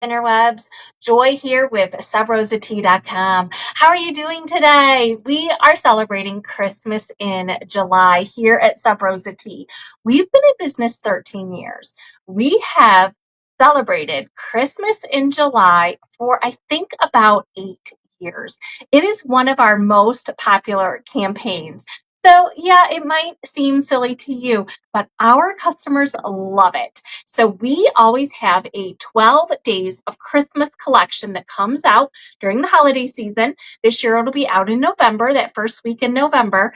interwebs. Joy here with subrosatea.com. How are you doing today? We are celebrating Christmas in July here at Sub Rosa Tea. We've been in business 13 years. We have celebrated Christmas in July for I think about 8 years. It is one of our most popular campaigns. So, yeah, it might seem silly to you, but our customers love it. So, we always have a 12 days of Christmas collection that comes out during the holiday season. This year it'll be out in November, that first week in November.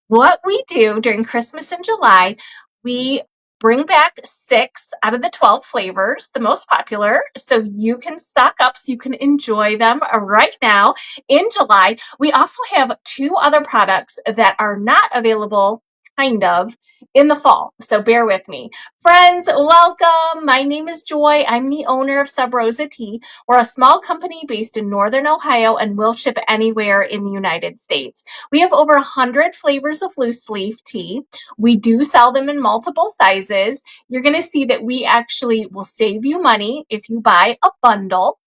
What we do during Christmas in July, we bring back 6 out of the 12 flavors, the most popular, so you can stock up so you can enjoy them right now in July. We also have 2 other products that are not available kind of in the fall, so bear with me. Friends, welcome. My name is Joy. I'm the owner of Sub Rosa Tea. We're a small company based in Northern Ohio and will ship anywhere in the United States. We have over 100 flavors of loose leaf tea. We do sell them in multiple sizes. You're going to see that we actually will save you money if you buy a bundle.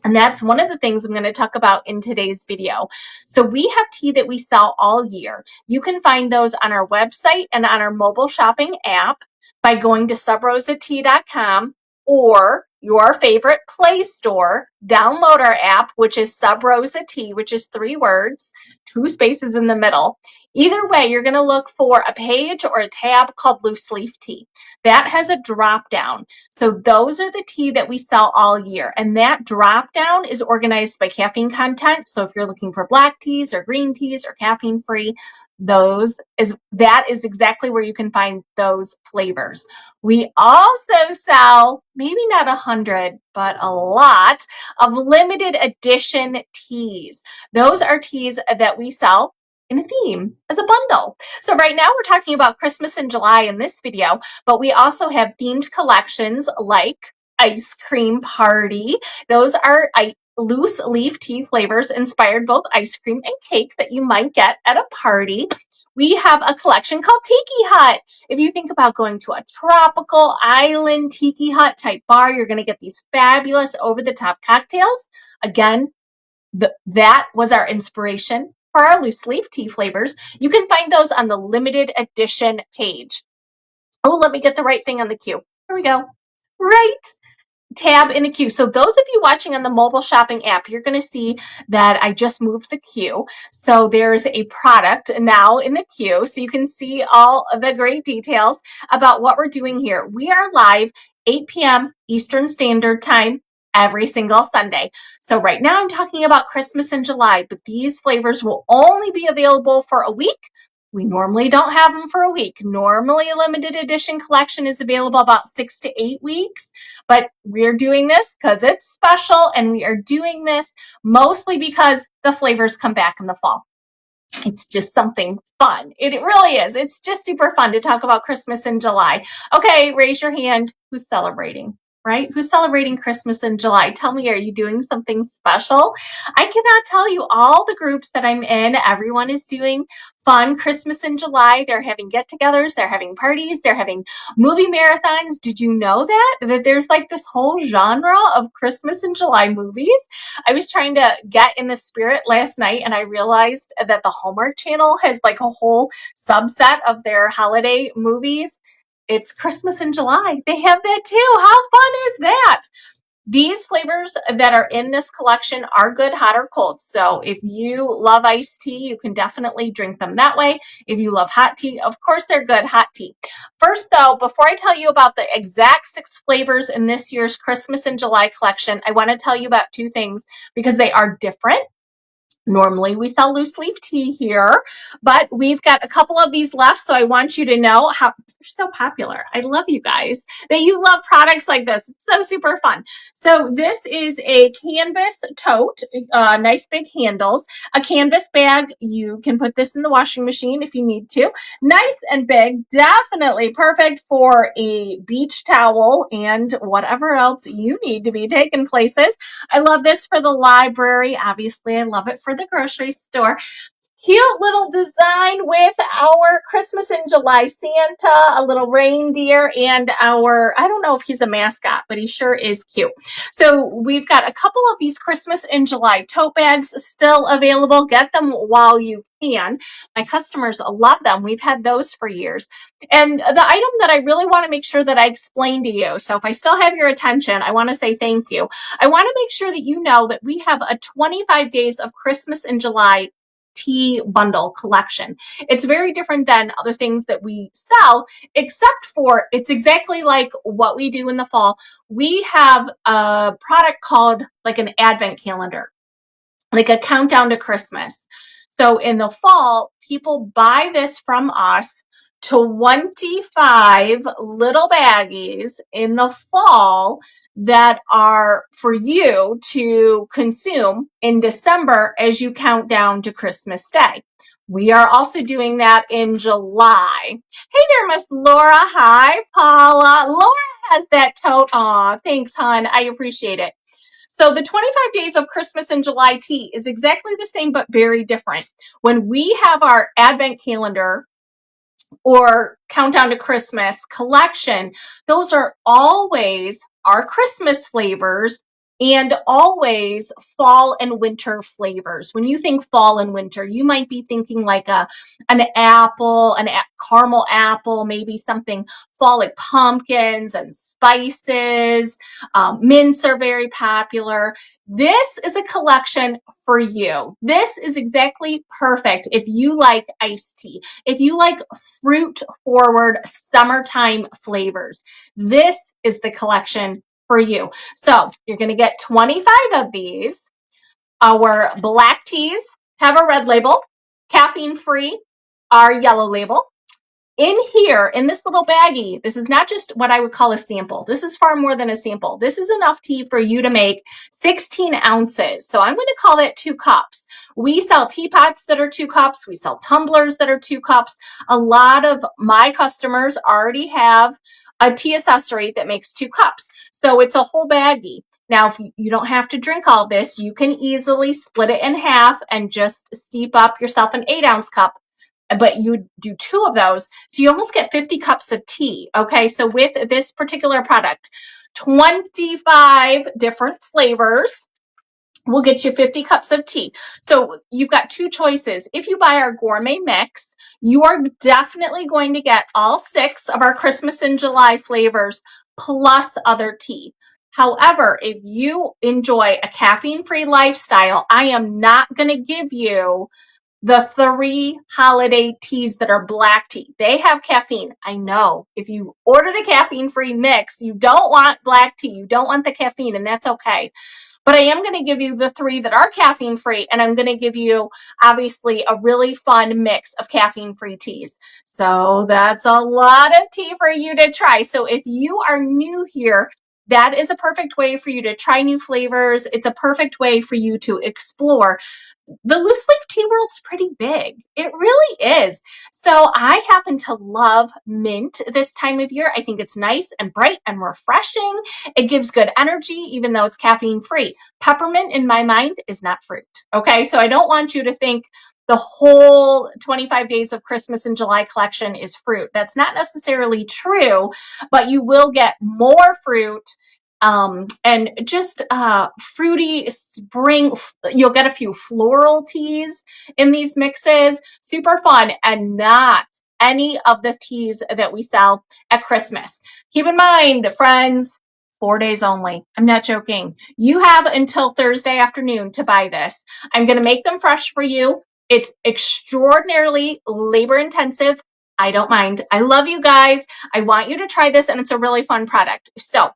And that's one of the things I'm going to talk about in today's video. So we have tea that we sell all year. You can find those on our website and on our mobile shopping app by going to subrosatea.com or your favorite Play Store. Download our app, which is Sub Rosa Tea, which is 3 words, 2 spaces in the middle. Either way, you're going to look for a page or a tab called Loose Leaf Tea. That has a drop down. So those are the tea that we sell all year. And that drop down is organized by caffeine content. So if you're looking for black teas or green teas or caffeine free, that is exactly where you can find those flavors. We also sell maybe not 100, but a lot of limited edition teas. Those are teas that we sell in a theme as a bundle. So right now we're talking about Christmas in July in this video, but we also have themed collections like Ice Cream Party. Those are loose leaf tea flavors inspired both ice cream and cake that you might get at a party. We have a collection called Tiki Hut. If you think about going to a tropical island Tiki Hut type bar, you're going to get these fabulous over-the-top cocktails. Again, that was our inspiration for our loose leaf tea flavors. You can find those on the limited edition page. Oh, let me get the right thing on the queue. Here we go. Right tab in the queue. So those of you watching on the mobile shopping app, you're going to see that I just moved the queue. So there's a product now in the queue. So you can see all of the great details about what we're doing here. We are live 8 p.m. Eastern Standard Time every single Sunday. So right now I'm talking about Christmas in July, but these flavors will only be available for a week. We normally don't have them for a week. Normally a limited edition collection is available about 6 to 8 weeks, but we're doing this because it's special, and we are doing this mostly because the flavors come back in the fall. It's just something fun. It really is. It's just super fun to talk about Christmas in July. Okay, raise your hand. Who's celebrating? Right? Who's celebrating Christmas in July? Tell me, are you doing something special? I cannot tell you all the groups that I'm in. Everyone is doing fun Christmas in July. They're having get-togethers. They're having parties. They're having movie marathons. Did you know that there's like this whole genre of Christmas in July movies? I was trying to get in the spirit last night, and I realized that the Hallmark Channel has like a whole subset of their holiday movies. It's Christmas in July. They have that too. How fun is that? These flavors that are in this collection are good hot or cold. So if you love iced tea, you can definitely drink them that way. If you love hot tea, of course they're good hot tea. First though, before I tell you about the exact 6 flavors in this year's Christmas in July collection, I want to tell you about 2 things because they are different. Normally we sell loose leaf tea here, but we've got a couple of these left. So I want you to know how they're so popular. I love you guys that you love products like this. It's so super fun. So this is a canvas tote, nice big handles, a canvas bag. You can put this in the washing machine if you need to. Nice and big, definitely perfect for a beach towel and whatever else you need to be taken places. I love this for the library. Obviously, I love it for the grocery store. cute little design with our Christmas in July Santa, a little reindeer, and our, I don't know if he's a mascot, but he sure is cute. So we've got a couple of these Christmas in July tote bags still available. Get them while you can. My customers love them. We've had those for years. And the item that I really want to make sure that I explain to you, so if I still have your attention, I want to say thank you. I want to make sure that you know that we have a 25 days of Christmas in July tea bundle collection. It's very different than other things that we sell, except for it's exactly like what we do in the fall. We have a product called like an advent calendar, like a countdown to Christmas. So in the fall, people buy this from us, 25 little baggies in the fall that are for you to consume in December as you count down to Christmas Day. We are also doing that in July. Hey there, Miss Laura. Hi, Paula. Laura has that tote. Aw, thanks, hon. I appreciate it. So the 25 days of Christmas in July tea is exactly the same, but very different. When we have our advent calendar or countdown to Christmas collection, those are always our Christmas flavors and always fall and winter flavors. When you think fall and winter, you might be thinking like an apple, caramel apple, maybe something fall like pumpkins and spices. Mints are very popular. This is a collection for you. This is exactly perfect if you like iced tea, if you like fruit forward summertime flavors. This is the collection for you. So you're going to get 25 of these. Our black teas have a red label, caffeine free, our yellow label. In here, in this little baggie, this is not just what I would call a sample. This is far more than a sample. This is enough tea for you to make 16 ounces. So I'm going to call it 2 cups. We sell teapots that are 2 cups. We sell tumblers that are 2 cups. A lot of my customers already have a tea accessory that makes 2 cups. So it's a whole baggie. Now, if you don't have to drink all this, you can easily split it in half and just steep up yourself an 8-ounce cup. But you do 2 of those, so you almost get 50 cups of tea. Okay, so with this particular product, 25 different flavors will get you 50 cups of tea. So you've got 2 choices. If you buy our gourmet mix, you are definitely going to get all 6 of our Christmas in July flavors plus other tea. However, if you enjoy a caffeine-free lifestyle, I am not going to give you the 3 holiday teas that are black tea. They have caffeine. I know. If you order the caffeine-free mix, you don't want black tea. You don't want the caffeine, and that's okay. But I am going to give you the 3 that are caffeine-free, and I'm going to give you, obviously, a really fun mix of caffeine-free teas. So that's a lot of tea for you to try. So if you are new here, that is a perfect way for you to try new flavors. It's a perfect way for you to explore. The loose leaf tea world's pretty big. It really is. So I happen to love mint this time of year. I think it's nice and bright and refreshing. It gives good energy, even though it's caffeine free. Peppermint, in my mind, is not fruit. Okay, so I don't want you to think the whole 25 days of Christmas in July collection is fruit. That's not necessarily true, but you will get more fruit and just fruity spring. You'll get a few floral teas in these mixes. Super fun, and not any of the teas that we sell at Christmas. Keep in mind, friends, 4 days only. I'm not joking. You have until Thursday afternoon to buy this. I'm going to make them fresh for you. It's extraordinarily labor intensive. I don't mind. I love you guys. I want you to try this, and it's a really fun product. So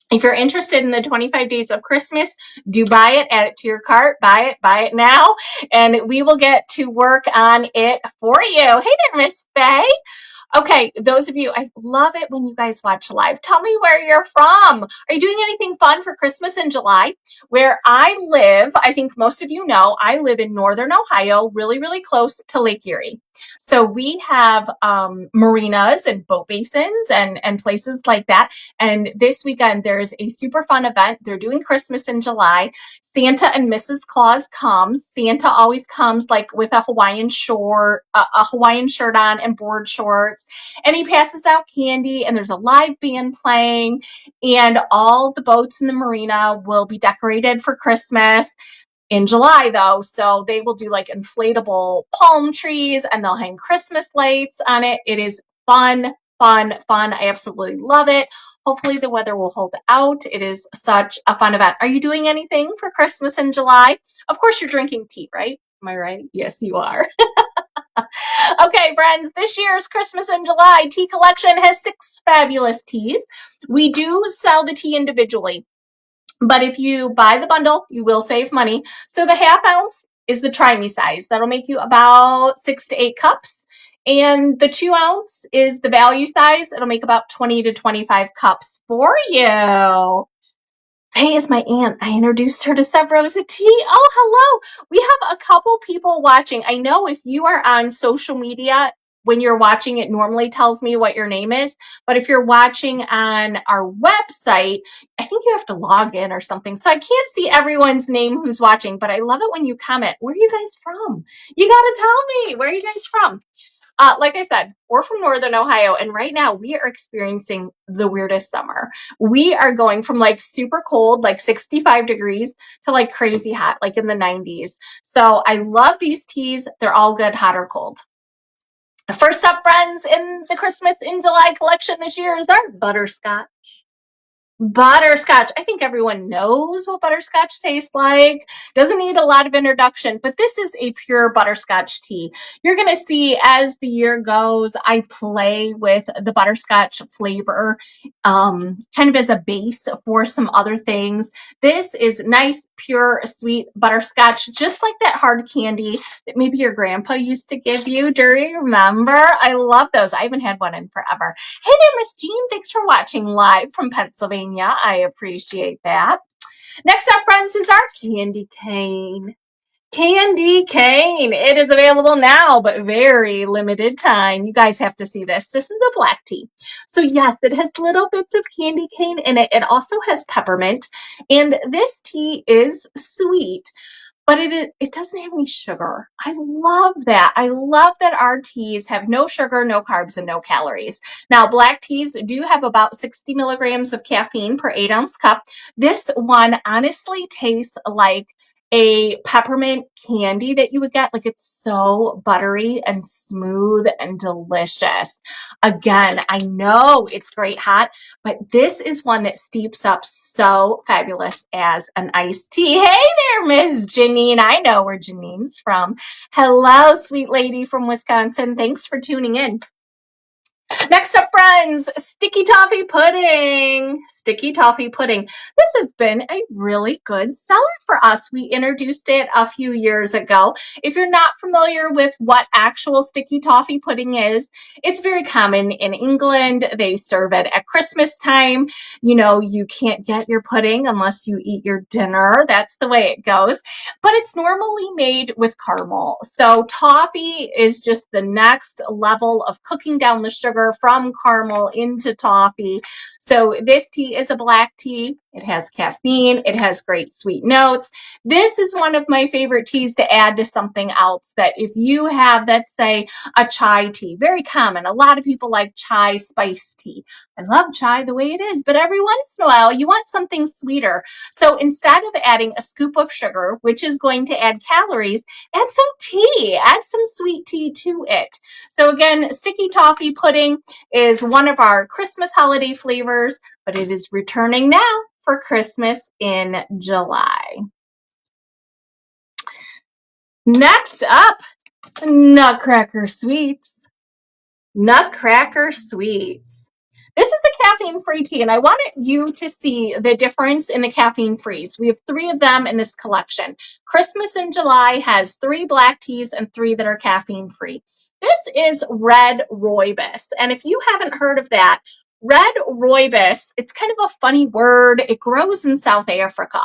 if you're interested in the 25 days of Christmas, do buy it, add it to your cart, buy it now, and we will get to work on it for you. Hey there, Miss Faye. Okay, those of you, I love it when you guys watch live. Tell me where you're from. Are you doing anything fun for Christmas in July? Where I live, I think most of you know, I live in Northern Ohio, really, really close to Lake Erie. So we have marinas and boat basins and places like that. And this weekend, there's a super fun event. They're doing Christmas in July. Santa and Mrs. Claus comes. Santa always comes like with a Hawaiian Hawaiian shirt on and board shorts. And he passes out candy and there's a live band playing and all the boats in the marina will be decorated for Christmas in July though. So they will do like inflatable palm trees and they'll hang Christmas lights on it. It is fun, fun, fun. I absolutely love it. Hopefully the weather will hold out. It is such a fun event. Are you doing anything for Christmas in July? Of course you're drinking tea, right? Am I right? Yes, you are. Okay, friends, this year's Christmas in July tea collection has 6 fabulous teas. We do sell the tea individually. But if you buy the bundle, you will save money. So the half ounce is the try me size. That'll make you about 6 to 8 cups. And the 2 ounce is the value size. It'll make about 20 to 25 cups for you. Hey, is my aunt. I introduced her to Sub Rosa Tea. Oh, hello. We have a couple people watching. I know if you are on social media, when you're watching, it normally tells me what your name is. But if you're watching on our website, I think you have to log in or something. So I can't see everyone's name who's watching, but I love it when you comment. Where are you guys from? You got to tell me. Where are you guys from? Like I said, we're from Northern Ohio, and right now we are experiencing the weirdest summer. We are going from like super cold, like 65 degrees, to like crazy hot, like in the 90s. So I love these teas. They're all good, hot or cold. First up, friends, in the Christmas in July collection this year is our butterscotch. Butterscotch. I think everyone knows what butterscotch tastes like. Doesn't need a lot of introduction, but this is a pure butterscotch tea. You're going to see as the year goes, I play with the butterscotch flavor kind of as a base for some other things. This is nice, pure, sweet butterscotch, just like that hard candy that maybe your grandpa used to give you. Do you remember? I love those. I haven't had one in forever. Hey there, Miss Jean. Thanks for watching live from Pennsylvania. I appreciate that. Next up, friends, is our candy cane. Candy cane. It is available now, but very limited time. You guys have to see this. This is a black tea. So yes, it has little bits of candy cane in it. It also has peppermint. And this tea is sweet, but it doesn't have any sugar. I love that. I love that our teas have no sugar, no carbs, and no calories. Now, black teas do have about 60 milligrams of caffeine per 8-ounce cup. This one honestly tastes like a peppermint candy that you would get. Like, it's so buttery and smooth and delicious. Again, I know it's great hot, but this is one that steeps up so fabulous as an iced tea. Hey there, Miss Janine. I know where Janine's from. Hello, sweet lady from Wisconsin. Thanks for tuning in. Next up, friends, sticky toffee pudding. Sticky toffee pudding. This has been a really good seller for us. We introduced it a few years ago. If you're not familiar with what actual sticky toffee pudding is, it's very common in England. They serve it at Christmas time. You know, you can't get your pudding unless you eat your dinner. That's the way it goes. But it's normally made with caramel. So toffee is just the next level of cooking down the sugar from caramel into toffee. So this tea is a black tea. It has caffeine. It has great sweet notes. This is one of my favorite teas to add to something else. That if you have, let's say, a chai tea, very common. A lot of people like chai spice tea. I love chai the way it is, but every once in a while you want something sweeter. So instead of adding a scoop of sugar, which is going to add calories, add some tea, add some sweet tea to it. So again, sticky toffee pudding is one of our Christmas holiday flavors, but it is returning now for Christmas in July. Next up, Nutcracker Sweets. Nutcracker Sweets. This is the caffeine-free tea, and I wanted you to see the difference in the caffeine-frees. We have 3 of them in this collection. Christmas in July has 3 black teas and 3 that are caffeine-free. This is red rooibos, and if you haven't heard of that, red rooibos, it's kind of a funny word. It grows in South Africa.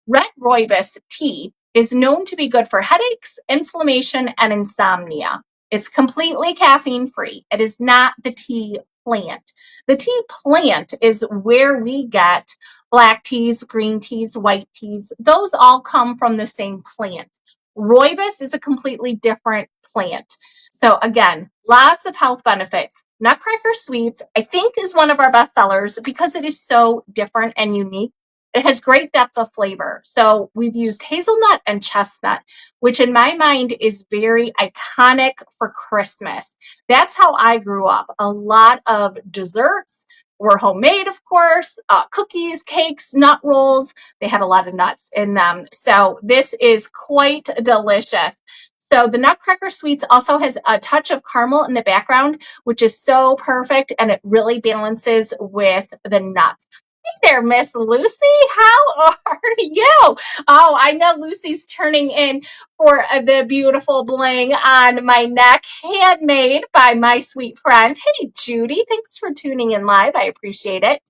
Red rooibos tea is known to be good for headaches, inflammation, and insomnia. It's completely caffeine free. It is not the tea plant. The tea plant is where we get black teas, green teas, white teas. Those all come from the same plant. Rooibos is a completely different plant. So again, lots of health benefits. Nutcracker Sweets, I think, is one of our best sellers because it is so different and unique. It has great depth of flavor. So we've used hazelnut and chestnut, which in my mind is very iconic for Christmas. That's how I grew up. A lot of desserts were homemade, of course, cookies, cakes, nut rolls. They had a lot of nuts in them. So this is quite delicious. So the Nutcracker Sweets also has a touch of caramel in the background, which is so perfect, and it really balances with the nuts. Hey there, Miss Lucy. How are you? Oh, I know Lucy's turning in for the beautiful bling on my neck, handmade by my sweet friend. Hey, Judy. Thanks for tuning in live. I appreciate it.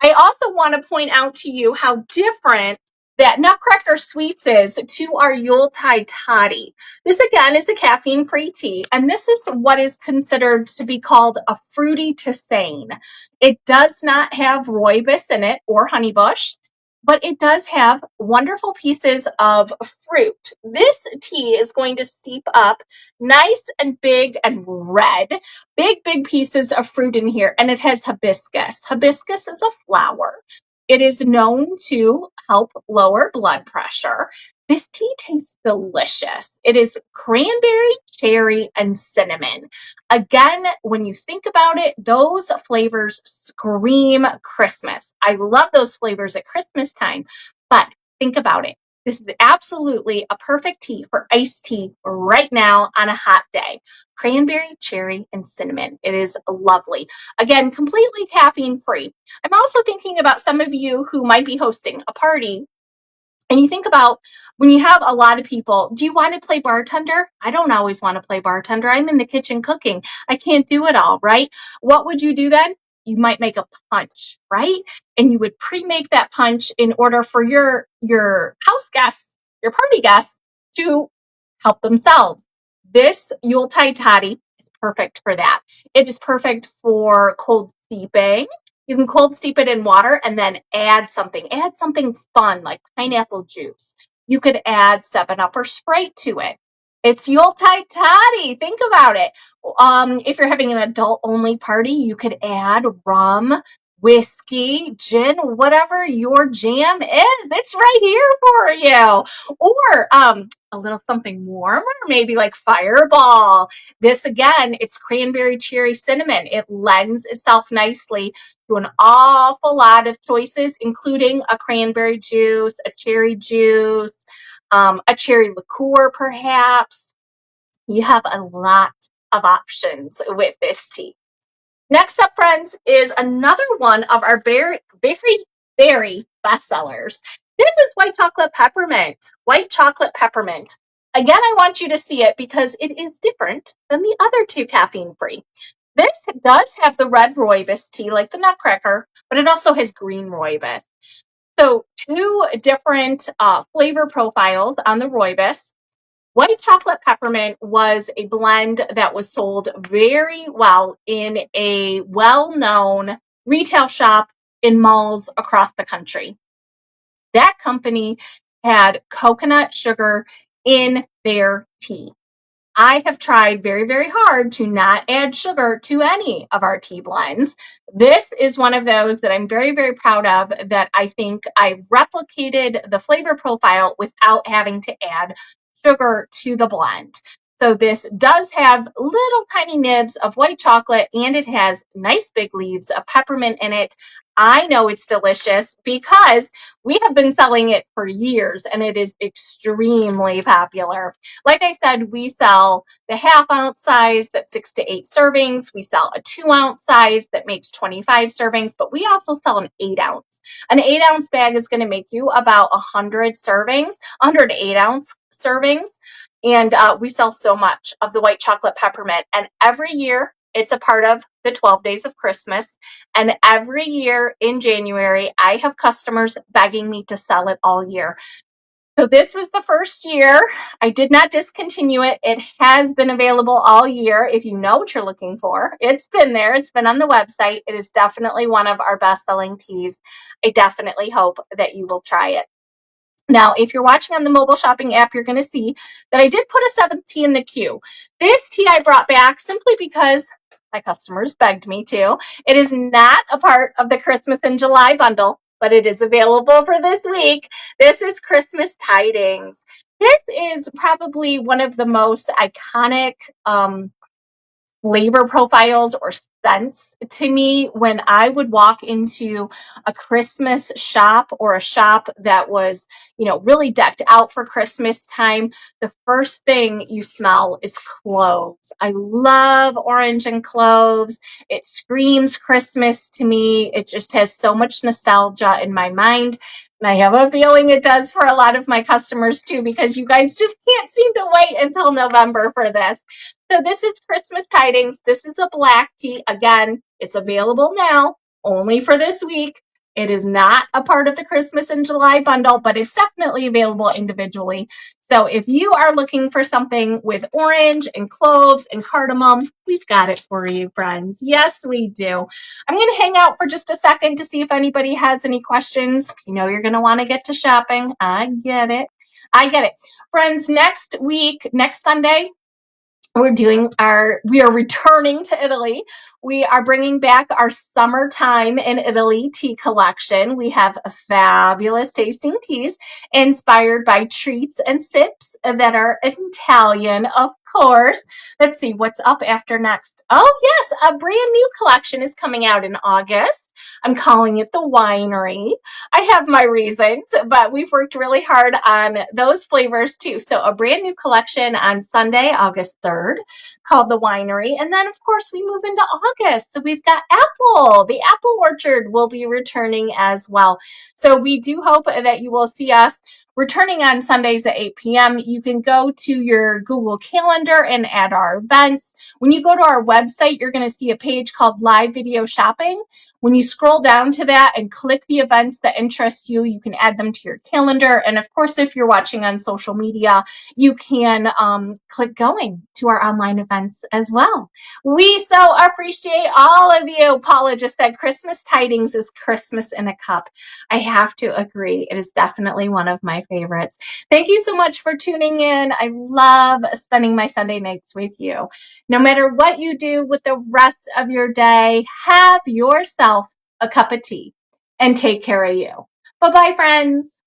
I also want to point out to you how different that Nutcracker Sweets is to our Yuletide Toddy. This again is a caffeine-free tea, and this is what is considered to be called a fruity tisane. It does not have rooibos in it or honeybush, but it does have wonderful pieces of fruit. This tea is going to steep up nice and big and red. Big pieces of fruit in here, and it has hibiscus. Hibiscus is a flower. It is known to help lower blood pressure. This tea tastes delicious. It is cranberry, cherry, and cinnamon. Again, when you think about it, those flavors scream Christmas. I love those flavors at Christmas time, but think about it. This is absolutely a perfect tea for iced tea right now on a hot day. Cranberry, cherry, and cinnamon. It is lovely. Again, completely caffeine free. I'm also thinking about some of you who might be hosting a party. And you think about when you have a lot of people, do you want to play bartender? I don't always want to play bartender. I'm in the kitchen cooking. I can't do it all, right? What would you do then? You might make a punch, right? And you would pre-make that punch in order for your house guests, your party guests, to help themselves. This Yuletide Toddy is perfect for that. It is perfect for cold steeping. You can cold steep it in water and then add something. Add something fun like pineapple juice. You could add 7-Up or Sprite to it. It's Yuletide Toddy. Think about it. If you're having an adult-only party, you could add rum, whiskey, gin, whatever your jam is. It's right here for you. Or a little something warmer, maybe like Fireball. This again, it's cranberry, cherry, cinnamon. It lends itself nicely to an awful lot of choices, including a cranberry juice, a cherry juice, a cherry liqueur, perhaps. You have a lot of options with this tea. Next up, friends, is another one of our very bestsellers. This is white chocolate peppermint. White chocolate peppermint. Again, I want you to see it because it is different than the other two caffeine-free. This does have the red rooibos tea like the Nutcracker, but it also has green rooibos. So two different flavor profiles on the rooibos. White chocolate peppermint was a blend that was sold very well in a well-known retail shop in malls across the country. That company had coconut sugar in their tea. I have tried very hard to not add sugar to any of our tea blends. This is one of those that I'm very proud of, that I think I replicated the flavor profile without having to add sugar to the blend. So this does have little tiny nibs of white chocolate, and it has nice big leaves of peppermint in it. I know it's delicious because we have been selling it for years, and it is extremely popular. Like I said, we sell the half-ounce size that's 6 to 8 servings. We sell a 2-ounce size that makes 25 servings, but we also sell an 8-ounce. An 8-ounce bag is going to make you about 100 servings, 100 8-ounce servings. And we sell so much of the white chocolate peppermint. And every year, it's a part of the 12 days of Christmas. And every year in January, I have customers begging me to sell it all year. So this was the first year. I did not discontinue it. It has been available all year. If you know what you're looking for, it's been there. It's been on the website. It is definitely one of our best-selling teas. I definitely hope that you will try it. Now, if you're watching on the mobile shopping app, you're going to see that I did put a 7th tea in the queue. This tea I brought back simply because my customers begged me to. It is not a part of the Christmas in July bundle, but it is available for this week. This is Christmas Tidings. This is probably one of the most iconic flavor profiles or scents to me when I would walk into a Christmas shop or a shop that was, really decked out for Christmas time. The first thing you smell is cloves. I love orange and cloves. It screams Christmas to me. It just has so much nostalgia in my mind. And I have a feeling it does for a lot of my customers too, because you guys just can't seem to wait until November for this. So this is Christmas Tidings. This is a black tea. Again, it's available now only for this week. It is not a part of the Christmas in July bundle, but it's definitely available individually. So if you are looking for something with orange and cloves and cardamom, we've got it for you, friends. Yes, we do. I'm going to hang out for just a second to see if anybody has any questions. You're going to want to get to shopping. I get it. Friends, next week, next Sunday, we are returning to Italy. We are bringing back our summertime in Italy tea collection. We have fabulous tasting teas inspired by treats and sips that are Italian, of course. Let's see what's up after next. Oh yes, a brand new collection is coming out in August. I'm calling it the Winery. I have my reasons, but we've worked really hard on those flavors too. So a brand new collection on Sunday, August 3rd, called the Winery. And then, of course, we move into August. So we've got Apple. The Apple Orchard will be returning as well. So we do hope that you will see us returning on Sundays at 8 p.m. You can go to your Google Calendar and add our events. When you go to our website, you're going to see a page called Live Video Shopping. When you scroll down to that and click the events that interest you, you can add them to your calendar. And of course, if you're watching on social media, you can click going to our online events as well. We so appreciate all of you. Paula just said Christmas Tidings is Christmas in a cup. I have to agree. It is definitely one of my favorites. Thank you so much for tuning in. I love spending my Sunday nights with you. No matter what you do with the rest of your day, have yourself a cup of tea and take care of you. Bye-bye, friends.